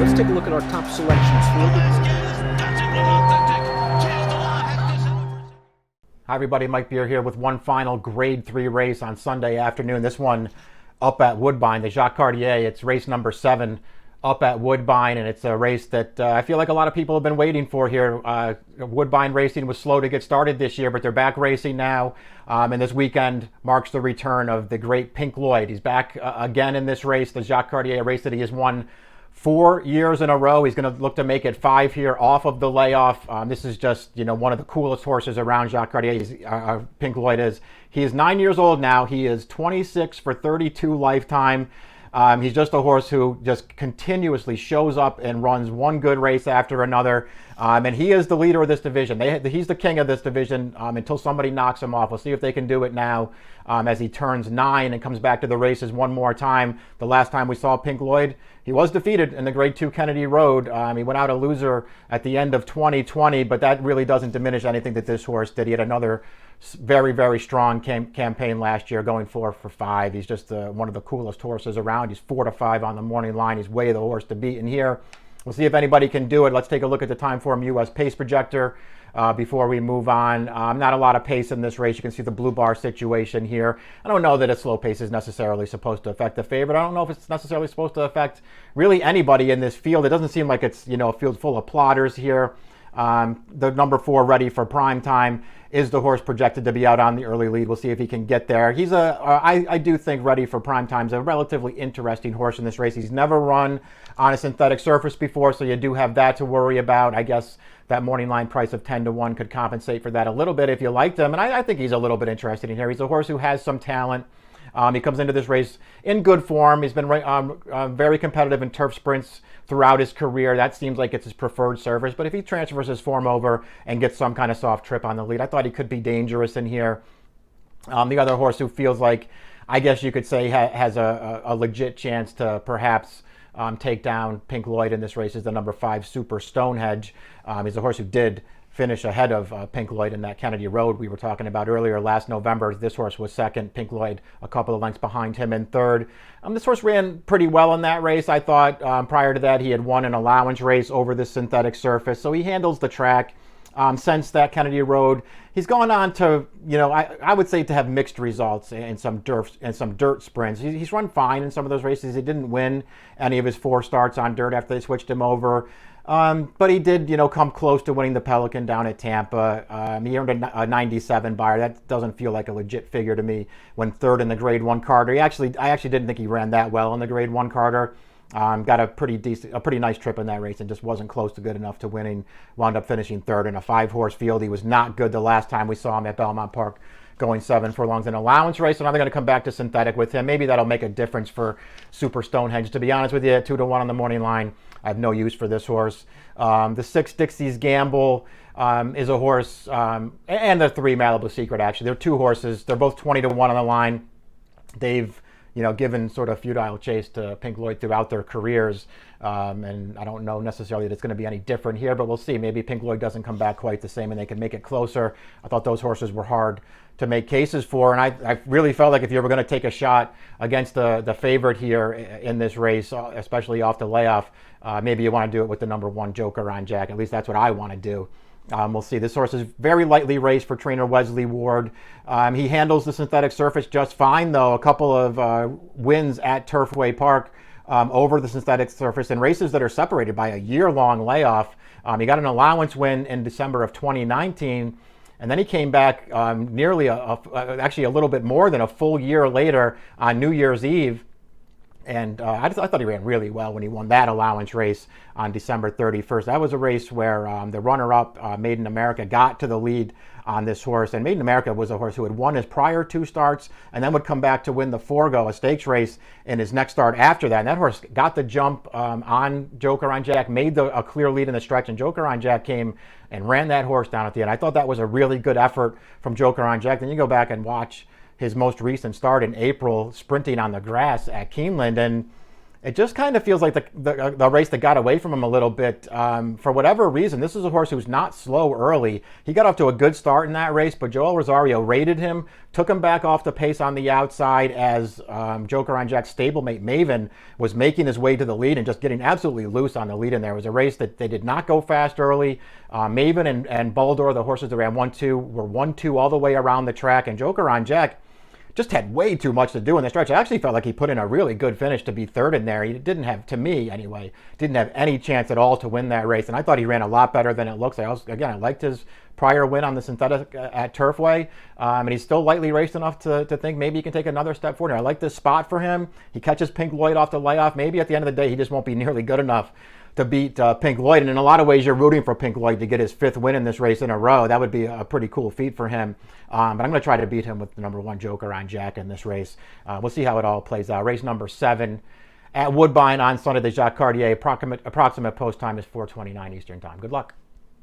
let's take a look at our top selections for Hi everybody, Mike Beer here with one final Grade 3 race on Sunday afternoon. This one up at Woodbine, the Jacques Cartier. It's race number 7 up at Woodbine, and it's a race that I feel like a lot of people have been waiting for here. Woodbine racing was slow to get started this year, but they're back racing now. And this weekend marks the return of the great Pink Lloyd. He's back again in this race, the Jacques Cartier race that he has won 4 years in a row. He's going to look to make it 5 here off of the layoff. This is just, one of the coolest horses around. Jacques Cartier, Pink Lloyd is. He is 9 years old now. He is 26 for 32 lifetime. He's just a horse who just continuously shows up and runs one good race after another. And he is the leader of this division. He's the king of this division until somebody knocks him off. We'll see if they can do it now as he turns 9 and comes back to the races one more time. The last time we saw Pink Lloyd, he was defeated in the Grade 2 Kennedy Road. He went out a loser at the end of 2020, but that really doesn't diminish anything that this horse did. He had another very, very strong campaign last year, going 4 for 5. He's just one of the coolest horses around. He's 4 to 5 on the morning line. He's way the horse to beat in here. We'll see if anybody can do it. Let's take a look at the Timeform US pace projector before we move on. Not a lot of pace in this race. You can see the blue bar situation here. I don't know that a slow pace is necessarily supposed to affect the favorite. I don't know if it's necessarily supposed to affect really anybody in this field. It doesn't seem like it's a field full of plotters here. The number 4, Ready for Prime Time, is the horse projected to be out on the early lead. We'll see if he can get there. He's I do think Ready for Prime Time is a relatively interesting horse in this race. He's never run on a synthetic surface before, so you do have that to worry about. I guess that morning line price of 10 to 1 could compensate for that a little bit if you liked him. And I think he's a little bit interesting in here. He's a horse who has some talent. He comes into this race in good form. He's been very competitive in turf sprints throughout his career. That seems like it's his preferred surface. But if he transfers his form over and gets some kind of soft trip on the lead, I thought he could be dangerous in here. The other horse who feels like, I guess you could say, has a legit chance to perhaps take down Pink Lloyd in this race is the number 5, Super Stonehedge. He's a horse who did finish ahead of Pink Lloyd in that Kennedy Road we were talking about earlier last November. This horse was second, Pink Lloyd a couple of lengths behind him in third. This horse ran pretty well in that race. I thought prior to that he had won an allowance race over the synthetic surface, so he handles the track. Since that Kennedy Road, he's gone on to, I would say, to have mixed results in some dirt sprints. He's run fine in some of those races. He didn't win any of his 4 starts on dirt after they switched him over. But he did, come close to winning the Pelican down at Tampa. He earned a 97 buyer. That doesn't feel like a legit figure to me. When 3rd in the Grade 1 Carter. I actually didn't think he ran that well in the Grade 1 Carter. Got a pretty nice trip in that race and just wasn't close to good enough to winning. Wound up finishing 3rd in a 5-horse field. He was not good the last time we saw him at Belmont Park, going 7 furlongs in an allowance race. So now they're going to come back to synthetic with him. Maybe that'll make a difference for Super Stonehenge. To be honest with you, 2 to 1 on the morning line, I have no use for this horse. The 6, Dixie's Gamble, is a horse, and the 3, Malibu Secret, actually. They're 2 horses. They're both 20 to 1 on the line. They've given sort of futile chase to Pink Lloyd throughout their careers. And I don't know necessarily that it's going to be any different here, but we'll see. Maybe Pink Lloyd doesn't come back quite the same and they can make it closer. I thought those horses were hard to make cases for, and I really felt like if you were going to take a shot against the favorite here in this race, especially off the layoff, maybe you want to do it with the number 1, Joker on Jack. At least that's what I want to do. We'll see. This horse is very lightly raced for trainer Wesley Ward. He handles the synthetic surface just fine, though. A couple of wins at Turfway Park over the synthetic surface in races that are separated by a year-long layoff. He got an allowance win in December of 2019, and then he came back nearly actually a little bit more than a full year later on New Year's Eve. And I thought he ran really well when he won that allowance race on December 31st. That was a race where the runner-up, Made in America, got to the lead on this horse. And Made in America was a horse who had won his prior 2 starts and then would come back to win the Forgo, a stakes race, in his next start after that. And that horse got the jump on Joker on Jack, made a clear lead in the stretch, and Joker on Jack came and ran that horse down at the end. I thought that was a really good effort from Joker on Jack. Then you go back and watch his most recent start in April, sprinting on the grass at Keeneland, and It just kind of feels like the race that got away from him a little bit. For whatever reason, this is a horse who's not slow early. He got off to a good start in that race, but Joel Rosario rated him, took him back off the pace on the outside as Joker on Jack's stablemate Maven was making his way to the lead and just getting absolutely loose on the lead in there. It was a race that they did not go fast early. Maven and Baldor, the horses that ran 1-2, were 1-2 all the way around the track, and Joker on Jack just had way too much to do in the stretch. I actually felt like he put in a really good finish to be third in there. He didn't have, to me anyway, didn't have any chance at all to win that race. And I thought he ran a lot better than it looks. I liked his prior win on the synthetic at Turfway. And he's still lightly raced enough to think maybe he can take another step forward. I like this spot for him. He catches Pink Lloyd off the layoff. Maybe at the end of the day, he just won't be nearly good enough to beat Pink Lloyd. And in a lot of ways, you're rooting for Pink Lloyd to get his 5th win in this race in a row. That would be a pretty cool feat for him. But I'm going to try to beat him with the number 1 Joker on Jack in this race. We'll see how it all plays out. Race number 7 at Woodbine on Sunday. The Jacques Cartier approximate post time is 4:29 Eastern time. Good luck.